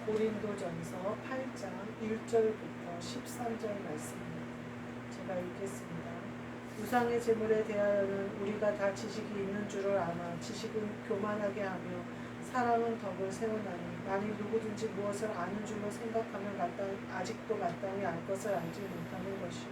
고린도전서 8장 1절부터 13절 말씀입니다. 제가 읽겠습니다. 우상의 제물에 대하여는 우리가 다 지식이 있는 줄을 아나 지식은 교만하게 하며 사랑은 덕을 세우나니 만일 누구든지 무엇을 아는 줄로 생각하면 아직도 마땅히 알 것을 알지 못하는 것이요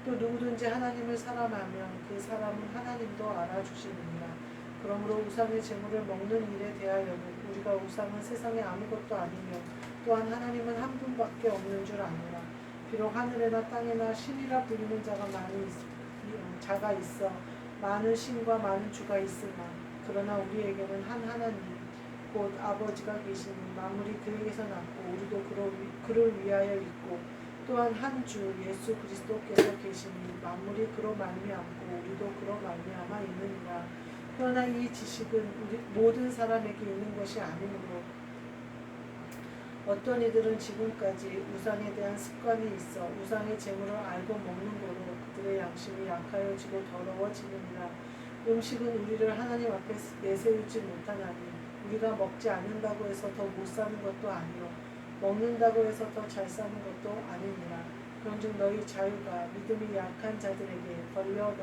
또 누구든지 하나님을 사랑하면 그 사람은 하나님도 알아주시느니라. 그러므로 우상의 제물을 먹는 일에 대하여는 우리가 우상은 세상에 아무것도 아니며 또한 하나님은 한 분밖에 없는 줄 아노라. 비록 하늘에나 땅에나 신이라 불리는 자가 있어 많은 신과 많은 주가 있으나 그러나 우리에게는 한 하나님 곧 아버지가 계시니 만물이 그에게서 났고 우리도 그를 위하여 있고 또한 한 주 예수 그리스도께서 계시니 만물이 그로 말미암고 우리도 그로 말미암아 있느니라. 그러나 이 지식은 우리 모든 사람에게 있는 것이 아니므로 어떤 이들은 지금까지 우상에 대한 습관이 있어 우상의 제물을 알고 먹는 거로 그들의 양심이 약하여지고 더러워지느니라. 음식은 우리를 하나님 앞에 내세우지 못하나니 우리가 먹지 않는다고 해서 더 못 사는 것도 아니요 먹는다고 해서 더 잘 사는 것도 아니니라. 그런즉 너희 자유가 믿음이 약한 자들에게 걸려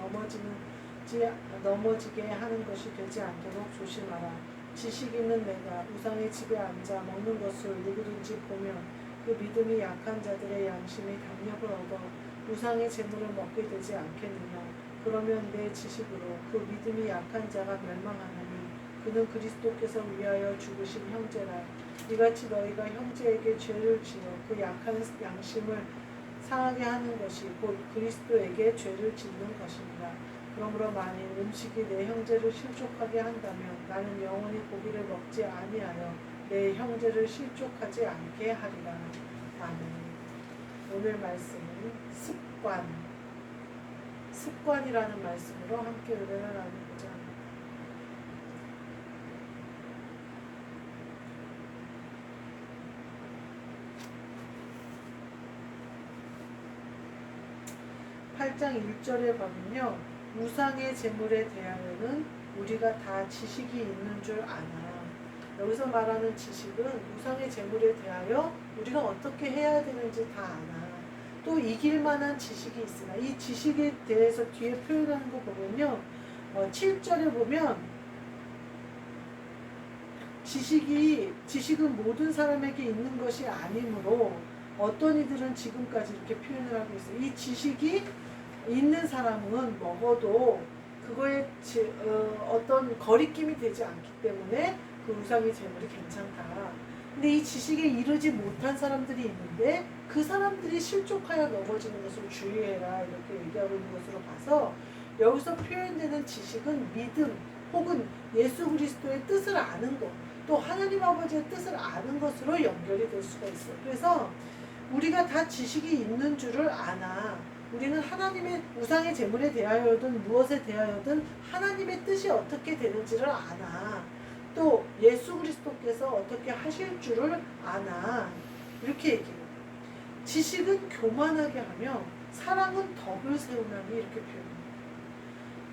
넘어지게 하는 것이 되지 않도록 조심하라. 지식 있는 내가 우상의 집에 앉아 먹는 것을 누구든지 보면 그 믿음이 약한 자들의 양심이 담력을 얻어 우상의 제물을 먹게 되지 않겠느냐. 그러면 내 지식으로 그 믿음이 약한 자가 멸망하느니 그는 그리스도께서 위하여 죽으신 형제라. 이같이 너희가 형제에게 죄를 지어 그 약한 양심을 상하게 하는 것이 곧 그리스도에게 죄를 짓는 것입니다. 그러므로 만일 음식이 내 형제를 실족하게 한다면 나는 영원히 고기를 먹지 아니하여 내 형제를 실족하지 않게 하리라. 아멘. 오늘 말씀은 습관이라는 말씀으로 함께 은혜를 나누고자 합니다. 8장 1절에 보면요. 우상의 제물에 대하여는 우리가 다 지식이 있는 줄 아나. 여기서 말하는 지식은 우상의 제물에 대하여 우리가 어떻게 해야 되는지 다 아나. 또 이길 만한 지식이 있으나 이 지식에 대해서 뒤에 표현하는 거 보면요. 7절에 보면 지식은 모든 사람에게 있는 것이 아니므로 어떤 이들은 지금까지 이렇게 표현을 하고 있어요. 이 지식이 있는 사람은 먹어도 그거에 어떤 거리낌이 되지 않기 때문에 그 우상의 제물이 괜찮다. 근데 이 지식에 이르지 못한 사람들이 있는데 그 사람들이 실족하여 넘어지는 것을 주의해라 이렇게 얘기하고 있는 것으로 봐서 여기서 표현되는 지식은 믿음 혹은 예수 그리스도의 뜻을 아는 것, 또 하나님 아버지의 뜻을 아는 것으로 연결이 될 수가 있어요. 그래서 우리가 다 지식이 있는 줄을 아나. 우리는 하나님의 우상의 제물에 대하여든 무엇에 대하여든 하나님의 뜻이 어떻게 되는지를 아나. 또 예수 그리스도께서 어떻게 하실 줄을 아나. 이렇게 얘기해요. 지식은 교만하게 하며 사랑은 덕을 세우나니 이렇게 표현해요.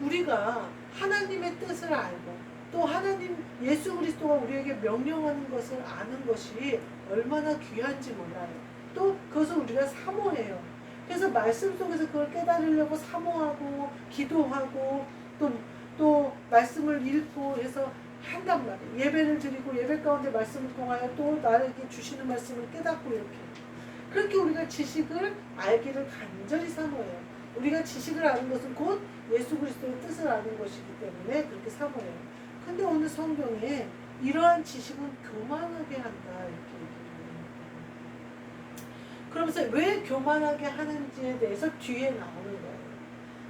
우리가 하나님의 뜻을 알고 또 하나님 예수 그리스도가 우리에게 명령하는 것을 아는 것이 얼마나 귀한지 몰라요. 또 그것을 우리가 사모해요. 그래서 말씀 속에서 그걸 깨달으려고 사모하고 기도하고 또 말씀을 읽고 해서 한단 말이에요. 예배를 드리고 예배 가운데 말씀을 통하여 또 나에게 주시는 말씀을 깨닫고 이렇게. 그렇게 우리가 지식을 알기를 간절히 사모해요. 우리가 지식을 아는 것은 곧 예수 그리스도의 뜻을 아는 것이기 때문에 그렇게 사모해요. 근데 오늘 성경에 이러한 지식은 교만하게 한다 이렇게 얘기해요. 그러면서 왜 교만하게 하는지에 대해서 뒤에 나오는 거예요.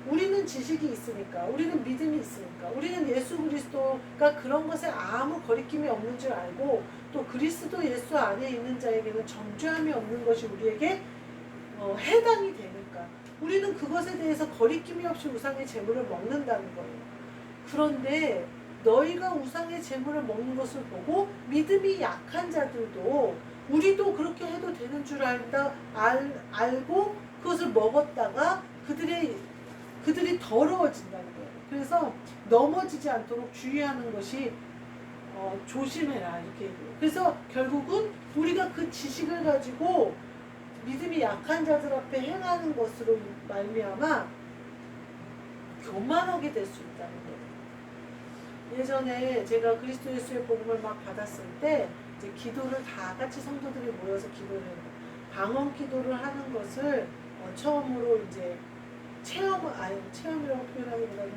우리는 지식이 있으니까, 우리는 믿음이 있으니까, 우리는 예수 그리스도가 그런 것에 아무 거리낌이 없는 줄 알고 또 그리스도 예수 안에 있는 자에게는 정죄함이 없는 것이 우리에게 해당이 되니까 우리는 그것에 대해서 거리낌이 없이 우상의 제물을 먹는다는 거예요. 그런데 너희가 우상의 제물을 먹는 것을 보고 믿음이 약한 자들도 우리도 그렇게 해도 되는 줄 알고 그것을 먹었다가 그들이 더러워진다는 거예요. 그래서 넘어지지 않도록 주의하는 것이 조심해라 이렇게 얘기해요. 그래서 결국은 우리가 그 지식을 가지고 믿음이 약한 자들 앞에 행하는 것으로 말미암아 교만하게 될 수 있다는 거예요. 예전에 제가 그리스도 예수의 복음을 막 받았을 때 이제 기도를 다 같이 성도들이 모여서 기도를 해요. 방언 기도를 하는 것을 처음으로 이제 체험이라고 표현하기보다는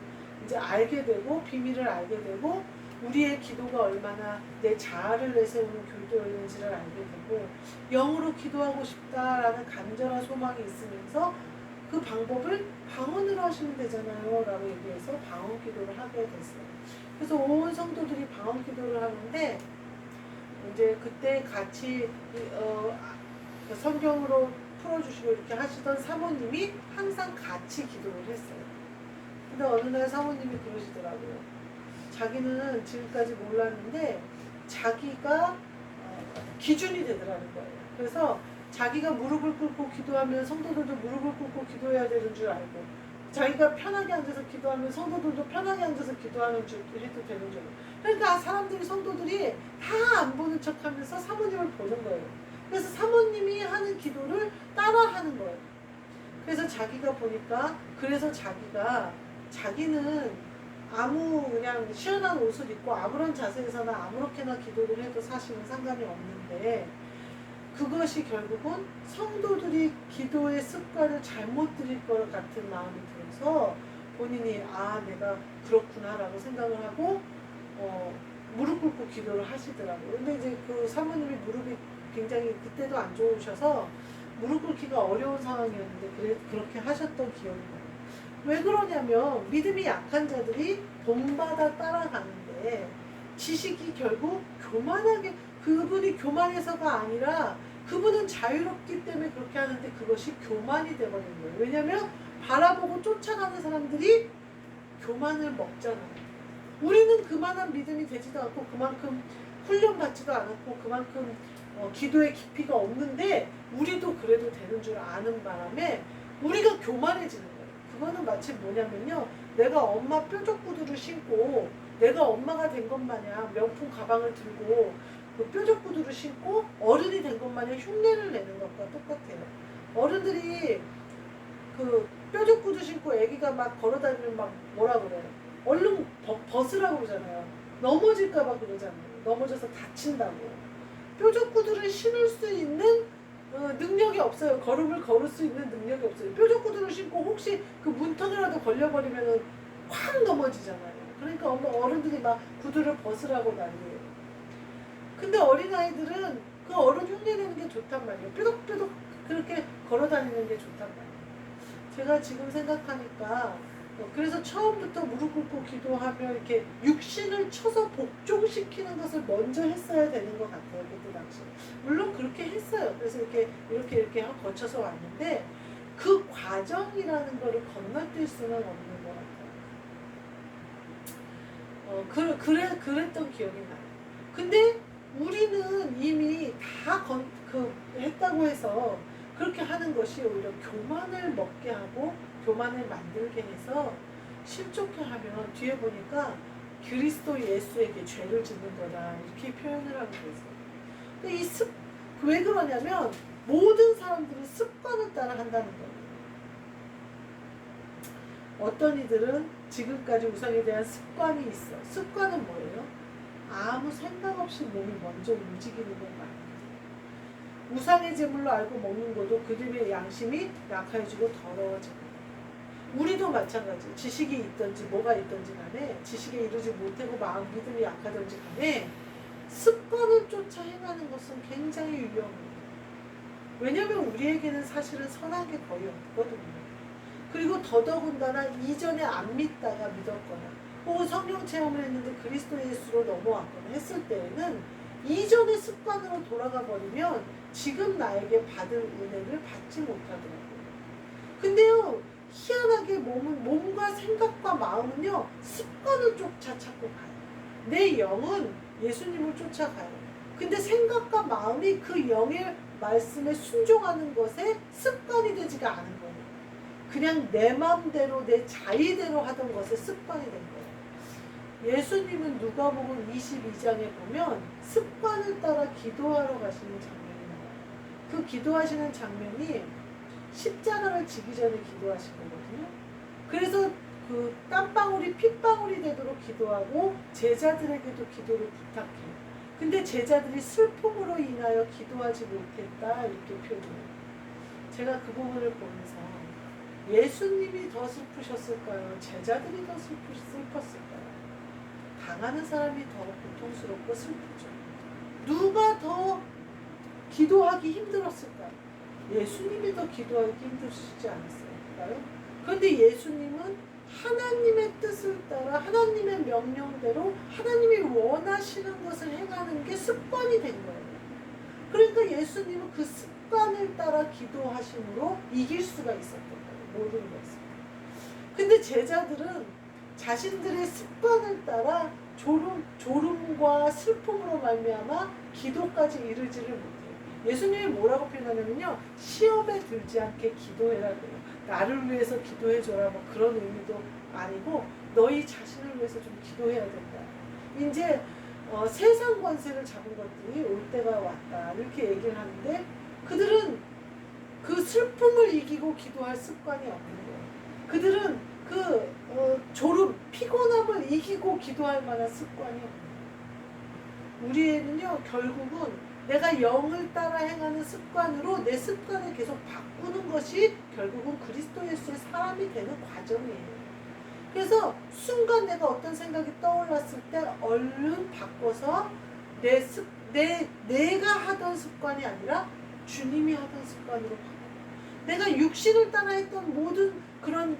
이제 알게 되고 비밀을 알게 되고 우리의 기도가 얼마나 내 자아를 내세우는 기도였는지를 알게 되고 영으로 기도하고 싶다라는 간절한 소망이 있으면서 그 방법을 방언으로 하시면 되잖아요 라고 얘기해서 방언 기도를 하게 됐어요. 그래서 온 성도들이 방언 기도를 하는데 이제 그때 같이 성경으로 풀어주시고 이렇게 하시던 사모님이 항상 같이 기도를 했어요. 근데 어느 날 사모님이 그러시더라고요. 자기는 지금까지 몰랐는데 자기가 기준이 되더라는 거예요. 그래서 자기가 무릎을 꿇고 기도하면 성도들도 무릎을 꿇고 기도해야 되는 줄 알고 자기가 편하게 앉아서 기도하면 성도들도 편하게 앉아서 기도하는 줄 해도 되는 줄. 그러니까 사람들이 성도들이 다 안 보는 척하면서 사모님을 보는 거예요. 그래서 사모님이 하는 기도를 따라하는 거예요. 그래서 자기가 보니까 그래서 자기는 그냥 시원한 옷을 입고 아무런 자세에서나 아무렇게나 기도를 해도 사실은 상관이 없는데 그것이 결국은 성도들이 기도의 습관을 잘못 들일 것 같은 마음이 들어서 본인이 내가 그렇구나 라고 생각을 하고 무릎 꿇고 기도를 하시더라고요. 근데 이제 그 사모님이 무릎이 굉장히 그때도 안 좋으셔서 무릎 꿇기가 어려운 상황이었는데 그렇게 하셨던 기억이 나요. 왜 그러냐면 믿음이 약한 자들이 본받아 따라가는데 지식이 결국 교만하게 그분이 교만해서가 아니라 그분은 자유롭기 때문에 그렇게 하는데 그것이 교만이 되버린 거예요. 왜냐하면 바라보고 쫓아가는 사람들이 교만을 먹잖아요. 우리는 그만한 믿음이 되지도 않고 그만큼 훈련받지도 않았고 그만큼 기도의 깊이가 없는데 우리도 그래도 되는 줄 아는 바람에 우리가 교만해지는 거예요. 그거는 마치 뭐냐면요. 내가 엄마 뾰족 구두를 신고 내가 엄마가 된 것 마냥 명품 가방을 들고 그 뾰족 구두를 신고 어른이 된 것 마냥 흉내를 내는 것과 똑같아요. 어른들이 그 뾰족 구두 신고 애기가 막 걸어다니면 막 뭐라 그래요? 얼른 벗으라고 그러잖아요. 넘어질까봐 그러잖아요. 넘어져서 다친다고. 뾰족 구두를 신을 수 있는 능력이 없어요. 걸음을 걸을 수 있는 능력이 없어요. 뾰족 구두를 신고 혹시 그 문턱이라도 걸려버리면 확 넘어지잖아요. 그러니까 어른들이 막 구두를 벗으라고 난리예요. 근데 어린아이들은 그 어른 흉내내는 게 좋단 말이에요. 뾰족뾰족 그렇게 걸어다니는 게 좋단 말이에요. 제가 지금 생각하니까 그래서 처음부터 무릎 꿇고 기도하며 이렇게 육신을 쳐서 복종시키는 것을 먼저 했어야 되는 것 같아요. 그때 당시. 물론 그렇게 했어요. 그래서 이렇게 거쳐서 왔는데 그 과정이라는 거를 건너뛸 수는 없는 것 같아요. 그랬던 기억이 나요. 근데 우리는 이미 다 했다고 해서 그렇게 하는 것이 오히려 교만을 먹게 하고 교만을 만들게 해서 실족해 하면 뒤에 보니까 그리스도 예수에게 죄를 짓는 거다 이렇게 표현을 하고 있어요. 근데 왜 그러냐면 모든 사람들은 습관을 따라 한다는 거예요. 어떤 이들은 지금까지 우상에 대한 습관이 있어. 습관은 뭐예요? 아무 생각 없이 몸이 먼저 움직이는 건 말이에요. 우상의 제물로 알고 먹는 것도 그들의 양심이 약해지고 더러워지고 우리도 마찬가지. 지식이 있든지 뭐가 있든지 간에 지식에 이르지 못하고 마음 믿음이 약하든지 간에 습관을 쫓아 행하는 것은 굉장히 위험해요. 왜냐하면 우리에게는 사실은 선한 게 거의 없거든요. 그리고 더더군다나 이전에 안 믿다가 믿었거나 혹은 성령 체험을 했는데 그리스도 예수로 넘어왔거나 했을 때에는 이전의 습관으로 돌아가 버리면 지금 나에게 받을 은혜를 받지 못하더라고요. 근데요, 희한하게 몸과 생각과 마음은요, 습관을 쫓아 찾고 가요. 내 영은 예수님을 쫓아가요. 근데 생각과 마음이 그 영의 말씀에 순종하는 것에 습관이 되지가 않은 거예요. 그냥 내 마음대로 내 자의대로 하던 것에 습관이 된 거예요. 예수님은 누가복음 22장에 보면 습관을 따라 기도하러 가시는 장면이 나와요. 그 기도하시는 장면이 십자가를 지기 전에 기도하신 거거든요. 그래서 그 땀방울이 핏방울이 되도록 기도하고 제자들에게도 기도를 부탁해요. 근데 제자들이 슬픔으로 인하여 기도하지 못했다 이렇게 표현해요. 제가 그 부분을 보면서 예수님이 더 슬프셨을까요? 제자들이 더 슬펐을까요? 당하는 사람이 더 고통스럽고 슬프죠. 누가 더 기도하기 힘들었을까요? 예수님이 더 기도하기 힘드시지 않았을까요? 그런데 예수님은 하나님의 뜻을 따라 하나님의 명령대로 하나님이 원하시는 것을 행하는 게 습관이 된 거예요. 그러니까 예수님은 그 습관을 따라 기도하심으로 이길 수가 있었던 거예요. 모든 것을. 근데 제자들은 자신들의 습관을 따라 졸음과 슬픔으로 말미암아 기도까지 이르지를 못해요. 예수님이 뭐라고 표현하냐면요, 시험에 들지 않게 기도해라 그래요. 나를 위해서 기도해줘라 뭐 그런 의미도 아니고 너희 자신을 위해서 좀 기도해야 된다. 이제 세상 권세를 잡은 것들이 올 때가 왔다 이렇게 얘기를 하는데 그들은 그 슬픔을 이기고 기도할 습관이 없는 거예요. 그들은 그 졸음, 피곤함을 이기고 기도할 만한 습관이 없는 거예요. 우리는요 결국은 내가 영을 따라 행하는 습관으로 내 습관을 계속 바꾸는 것이 결국은 그리스도 예수의 사람이 되는 과정이에요. 그래서 순간 내가 어떤 생각이 떠올랐을 때 얼른 바꿔서 내가 하던 습관이 아니라 주님이 하던 습관으로 바꿔. 내가 육신을 따라 했던 모든 그런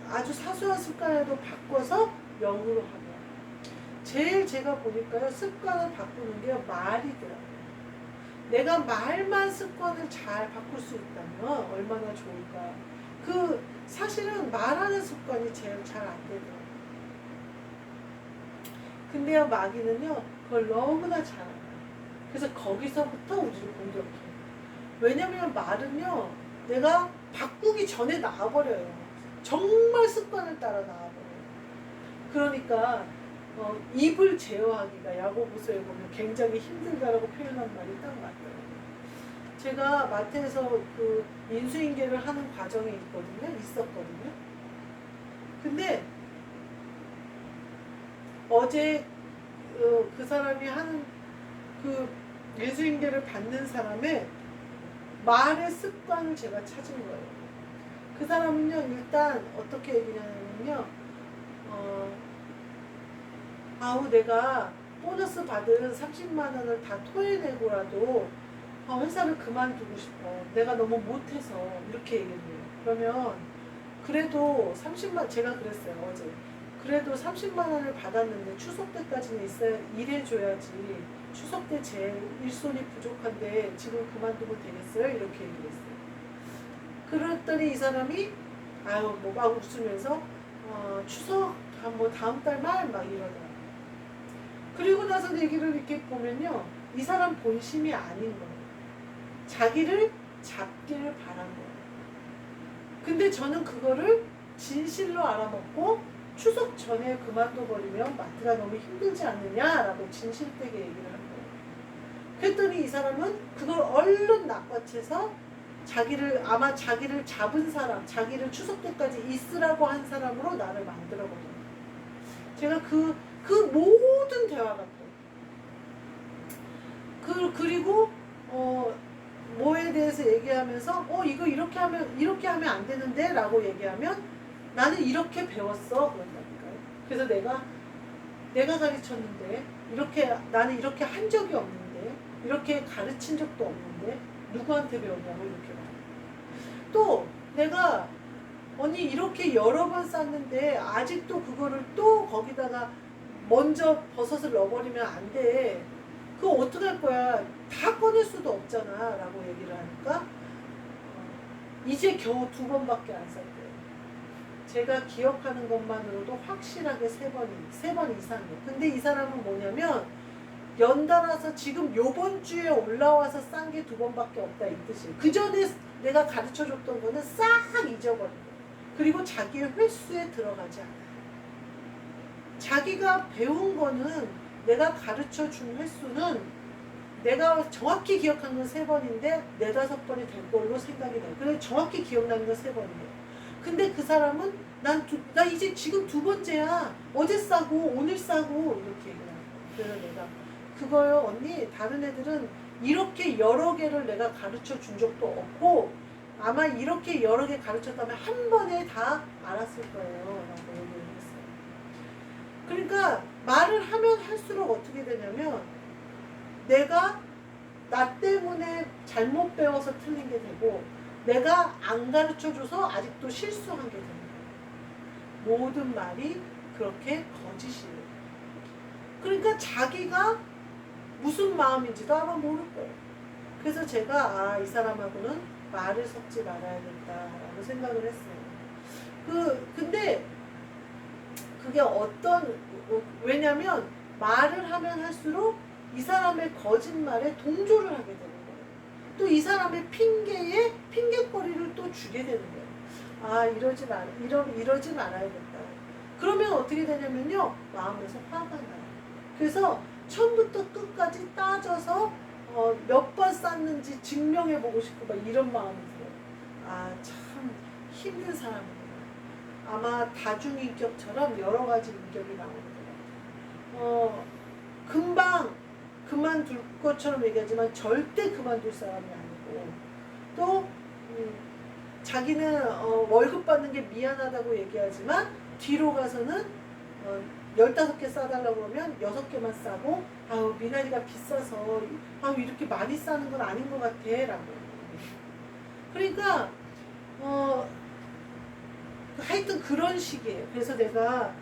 아주 사소한 습관이라도 바꿔서 영으로 하고. 제일 제가 보니까요 습관을 바꾸는 게 말이더라고요. 내가 말만 습관을 잘 바꿀 수 있다면 얼마나 좋을까. 사실은 말하는 습관이 제일 잘 안 되더라고요. 근데요 마귀는요 그걸 너무나 잘 알아요. 그래서 거기서부터 우리를 공격해요. 왜냐면 말은요 내가 바꾸기 전에 나와버려요. 정말 습관을 따라 나와버려요. 그러니까 입을 제어하기가 야고보서에 보면 굉장히 힘들다라고 표현한 말이 딱 맞더라고요. 제가 마태에서 그 인수인계를 하는 과정이 있었거든요. 근데 어제 그 사람이 하는 그 인수인계를 받는 사람의 말의 습관을 제가 찾은 거예요. 그 사람은요 일단 어떻게 얘기하냐면요 아우 내가 보너스 받은 30만 원을 다 토해내고라도 회사를 그만두고 싶어. 내가 너무 못해서 이렇게 얘기해요. 그러면 그래도 30만 제가 그랬어요 어제. 그래도 30만 원을 받았는데 추석 때까지는 일해줘야지. 추석 때 제 일손이 부족한데 지금 그만두면 되겠어요? 이렇게 얘기를 했어요. 그랬더니 이 사람이 아유 뭐 막 웃으면서 추석 뭐 다음 달 말 막 이러더라고요. 그리고 나서 얘기를 이렇게 보면요 이 사람 본심이 아닌 거예요. 자기를 잡기를 바란 거예요. 근데 저는 그거를 진실로 알아먹고 추석 전에 그만둬버리면 마트가 너무 힘들지 않느냐라고 진실되게 얘기를 한 거예요. 그랬더니 이 사람은 그걸 얼른 낚아채서 아마 자기를 잡은 사람, 자기를 추석 때까지 있으라고 한 사람으로 나를 만들어버려요. 제가 그 모든 대화가 그리고 뭐에 대해서 얘기하면서 이거 이렇게 하면 안 되는데 라고 얘기하면 나는 이렇게 배웠어 그런다니까요. 그래서 내가 가르쳤는데 나는 이렇게 한 적이 없는데 이렇게 가르친 적도 없는데 누구한테 배웠냐고 이렇게 말해요. 또 내가 언니 이렇게 여러 번 쌌는데 아직도 그거를 또 거기다가 먼저 버섯을 넣어버리면 안 돼. 그거 어떡할 거야. 다 꺼낼 수도 없잖아 라고 얘기를 하니까 이제 겨우 2번밖에 안 쌌대요. 제가 기억하는 것만으로도 확실하게 3번 이상이에요. 근데 이 사람은 뭐냐면 연달아서 지금 요번 주에 올라와서 싼 게 2번밖에 없다 이 뜻이에요. 그 전에 내가 가르쳐줬던 거는 싹 잊어버린 거예요. 그리고 자기의 횟수에 들어가지 않아요. 자기가 배운 거는 내가 가르쳐 준 횟수는 내가 정확히 기억한 건 3번인데 4~5번이 될 걸로 생각이 돼요. 그래서 정확히 기억나는 건 3번이에요. 근데 그 사람은 나 이제 지금 2번째야. 어제 싸고 오늘 싸고 이렇게 얘기해요. 그래서 내가 그거요 언니, 다른 애들은 이렇게 여러 개를 내가 가르쳐 준 적도 없고 아마 이렇게 여러 개 가르쳤다면 한 번에 다 알았을 거예요 라고 얘기를 했어요. 그러니까 말을 하면 할수록 어떻게 되냐면 내가 나 때문에 잘못 배워서 틀린 게 되고 내가 안 가르쳐줘서 아직도 실수한 게 되는 거예요. 모든 말이 그렇게 거짓이에요. 그러니까 자기가 무슨 마음인지도 아마 모를 거예요. 그래서 제가 이 사람하고는 말을 섞지 말아야겠다라고 생각을 했어요. 근데 그게 왜냐면 말을 하면 할수록 이 사람의 거짓말에 동조를 하게 되는 거예요. 또 이 사람의 핑계거리를 또 주게 되는 거예요. 이러지 말아야겠다. 그러면 어떻게 되냐면요, 마음에서 화가 나요. 그래서 처음부터 끝까지 따져서 몇 번 쌌는지 증명해보고 싶고 막 이런 마음이 들어요. 참 힘든 사람이구나. 아마 다중인격처럼 여러 가지 인격이 나오는 것 같아요. 금방 그만둘 것처럼 얘기하지만 절대 그만둘 사람이 아니고 또 자기는 월급 받는 게 미안하다고 얘기하지만 뒤로 가서는 15개 싸달라고 하면 6개만 싸고 미나리가 비싸서 이렇게 많이 싸는 건 아닌 것 같아 라고. 그러니까 하여튼 그런 식이에요. 그래서 내가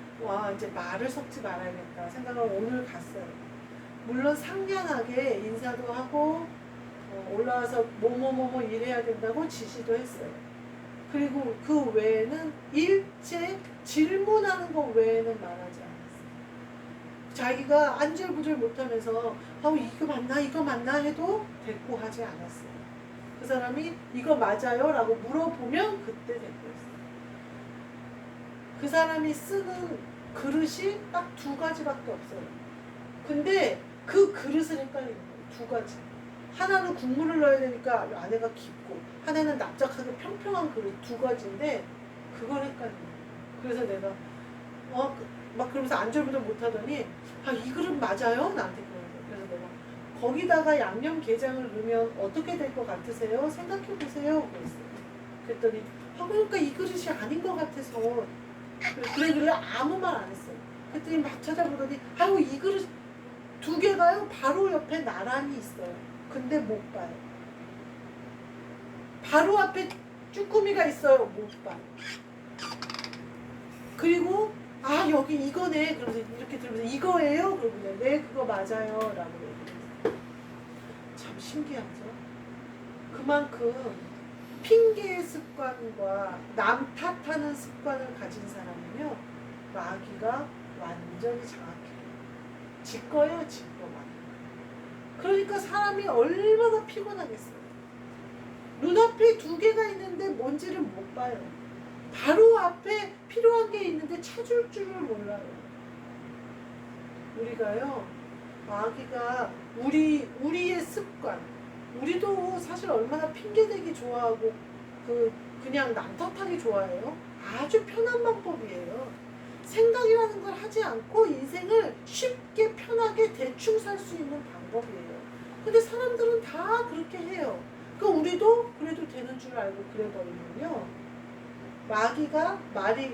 이제 말을 섞지 말아야겠다 생각을 오늘 갔어요. 물론 상냥하게 인사도 하고 올라와서 뭐뭐뭐뭐 일해야 된다고 지시도 했어요. 그리고 그 외에는 일체 질문하는 것 외에는 말하지 않았어요. 자기가 안절부절 못하면서 이거 맞나 해도 대꾸하지 않았어요. 그 사람이 이거 맞아요? 라고 물어보면 그때 대꾸했어요. 그 사람이 쓰는 그릇이 딱 2가지밖에 없어요. 근데 그 그릇을 헷갈리는 거예요. 2가지. 하나는 국물을 넣어야 되니까 안에가 깊고 하나는 납작하게 평평한 그릇 2가지인데 그걸 헷갈리는 거예요. 그래서 내가 막 그러면서 안절부절 못하더니 이 그릇 맞아요? 나한테 그러는 거예요. 그래서 내가 거기다가 양념게장을 넣으면 어떻게 될 것 같으세요? 생각해보세요. 그랬어요. 그랬더니 그러니까 이 그릇이 아닌 것 같아서 그래 아무 말 안 했어요. 그랬더니 막 찾아보더니 이 그릇 2개가요 바로 옆에 나란히 있어요. 근데 못 봐요. 바로 앞에 쭈꾸미가 있어요. 못 봐요. 그리고 여기 이거네. 그러면서 이렇게 들으면서 이거예요? 그러면 네 그거 맞아요 라고 얘기했어요. 참 신기하죠. 그만큼 핑계의 습관과 남 탓하는 습관을 가진 사람이면 마귀가 완전히 장악해요. 지 거예요, 지 거만. 그러니까 사람이 얼마나 피곤하겠어요. 눈앞에 2개가 있는데 뭔지를 못 봐요. 바로 앞에 필요한 게 있는데 찾을 줄을 몰라요. 우리가요, 마귀가 우리의 습관, 우리도 사실 얼마나 핑계대기 좋아하고 그냥 남 탓하기 좋아해요. 아주 편한 방법이에요. 생각이라는 걸 하지 않고 인생을 쉽게 편하게 대충 살 수 있는 방법이에요. 근데 사람들은 다 그렇게 해요. 그러니까 우리도 그래도 되는 줄 알고 그래버리면요,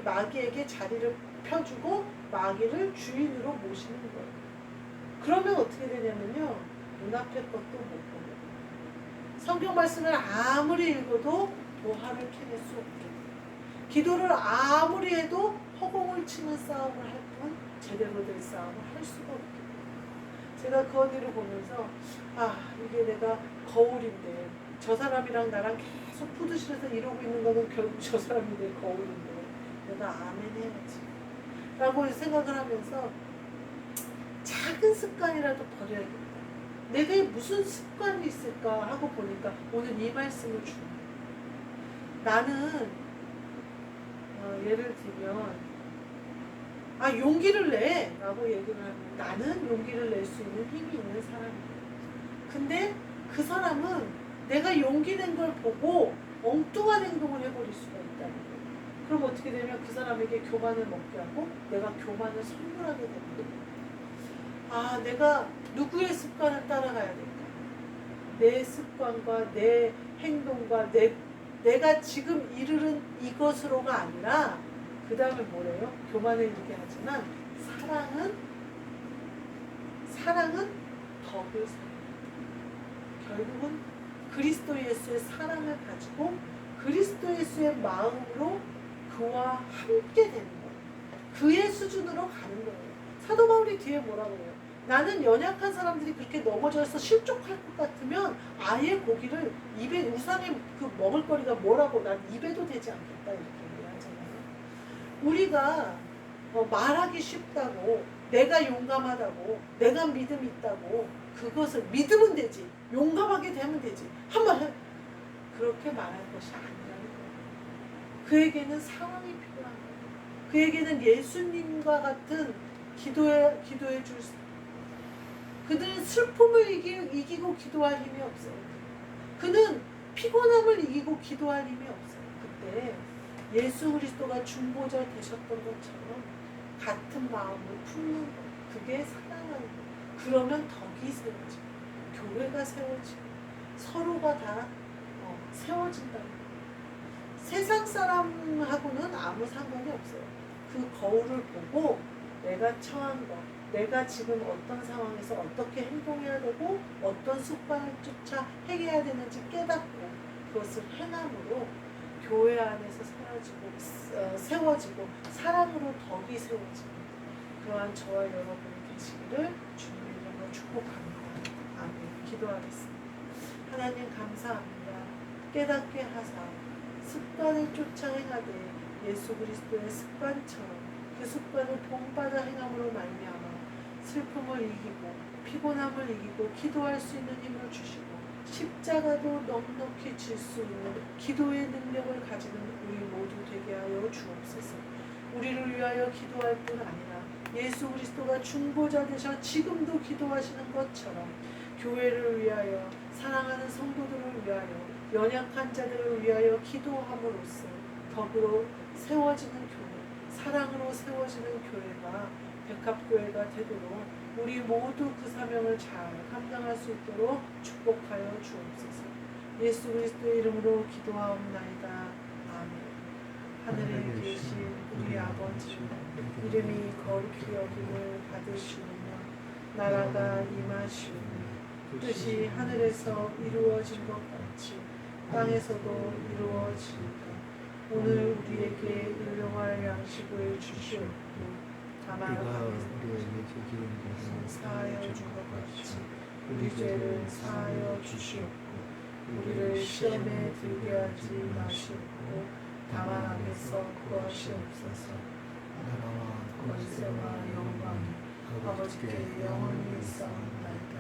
마귀에게 자리를 펴주고 마귀를 주인으로 모시는 거예요. 그러면 어떻게 되냐면요, 눈앞의 것도 못 보고 성경 말씀을 아무리 읽어도 보화를 캐낼 수 없게 돼요. 기도를 아무리 해도 허공을 치는 싸움을 할 뿐 제대로 된 싸움을 할 수가 없게 돼요. 제가 그 언니를 보면서 이게 내가 거울인데 저 사람이랑 나랑 계속 푸드실에서 이러고 있는 거는 결국 저 사람이 내 거울인데 내가 아멘 해야지 라고 생각을 하면서 작은 습관이라도 버려야겠다. 내게 무슨 습관이 있을까 하고 보니까 오늘 이 말씀을 주는 거예요. 나는 예를 들면 용기를 내 라고 얘기를 하면 나는 용기를 낼 수 있는 힘이 있는 사람이에요. 근데 그 사람은 내가 용기 낸 걸 보고 엉뚱한 행동을 해버릴 수가 있다는 거예요. 그럼 어떻게 되면 그 사람에게 교만을 먹게 하고 내가 교만을 선물하게 되는 거예요. 내가 누구의 습관을 따라가야 될까? 내 습관과 내 행동과 내가 지금 이르는 이것으로가 아니라 그 다음에 뭐래요? 교만을 이렇게 하지만 사랑은 덕을 사랑한다. 결국은 그리스도 예수의 사랑을 가지고 그리스도 예수의 마음으로 그와 함께 되는 거예요. 그의 수준으로 가는 거예요. 사도 바울이 뒤에 뭐라고 해요? 나는 연약한 사람들이 그렇게 넘어져서 실족할 것 같으면 아예 고기를 입에 우상의 그 먹을거리가 뭐라고 난 입에도 되지 않겠다 이렇게 얘기하잖아요. 우리가 말하기 쉽다고 내가 용감하다고 내가 믿음 있다고 그것을 믿으면 되지 용감하게 되면 되지 한번 그렇게 말할 것이 아니라는 거예요. 그에게는 상황이 필요한 거예요. 그에게는 예수님과 같은 기도해 줄 그들은 슬픔을 이기고 기도할 힘이 없어요. 그는 피곤함을 이기고 기도할 힘이 없어요. 그때 예수 그리스도가 중보자 되셨던 것처럼 같은 마음을 품는 것. 그게 사랑하는 것. 그러면 덕이 세워지고 교회가 세워지고 서로가 다 세워진다는 거예요. 세상 사람하고는 아무 상관이 없어요. 그 거울을 보고 내가 처한 것 내가 지금 어떤 상황에서 어떻게 행동해야 되고 어떤 습관을 쫓아 행해야 되는지 깨닫고 그것을 행함으로 교회 안에서 세워지고 사랑으로 덕이 세워지고 그러한 저와 여러분이 되시기를 주님의 이름으로 축복합니다. 아멘. 기도하겠습니다. 하나님 감사합니다. 깨닫게 하사 습관을 쫓아 행하되 예수 그리스도의 습관처럼 그 습관을 본받아 행함으로 말미암아 슬픔을 이기고 피곤함을 이기고 기도할 수 있는 힘을 주시고 십자가도 넉넉히 질 수 있는 기도의 능력을 가지는 우리 모두 되게 하여 주옵소서. 우리를 위하여 기도할 뿐 아니라 예수 그리스도가 중보자 되셔 지금도 기도하시는 것처럼 교회를 위하여 사랑하는 성도들을 위하여 연약한 자들을 위하여 기도함으로써 덕으로 세워지는 교회 사랑으로 세워지는 교회가 백합교회가 되도록 우리 모두 그 사명을 잘 감당할 수 있도록 축복하여 주옵소서. 예수 그리스도의 이름으로 기도하옵나이다. 아멘. 하늘에 계신 우리 아버지 이름이 거룩히 여김을 받으시오며 나라가 임하시오며 뜻이 하늘에서 이루어진 것 같이 땅에서도 이루어지이다. 오늘 우리에게 일용할 양식을 주시옵고 다만 우리에게 죄를 사하여 준 것 같이 우리 죄를 사하여 주시옵고 우리를 시험에 들게 하지 마시옵고 다만 악에서 구하시옵소서. 나라와 권세와 영광이 아버지께 영원히 있사옵나이다.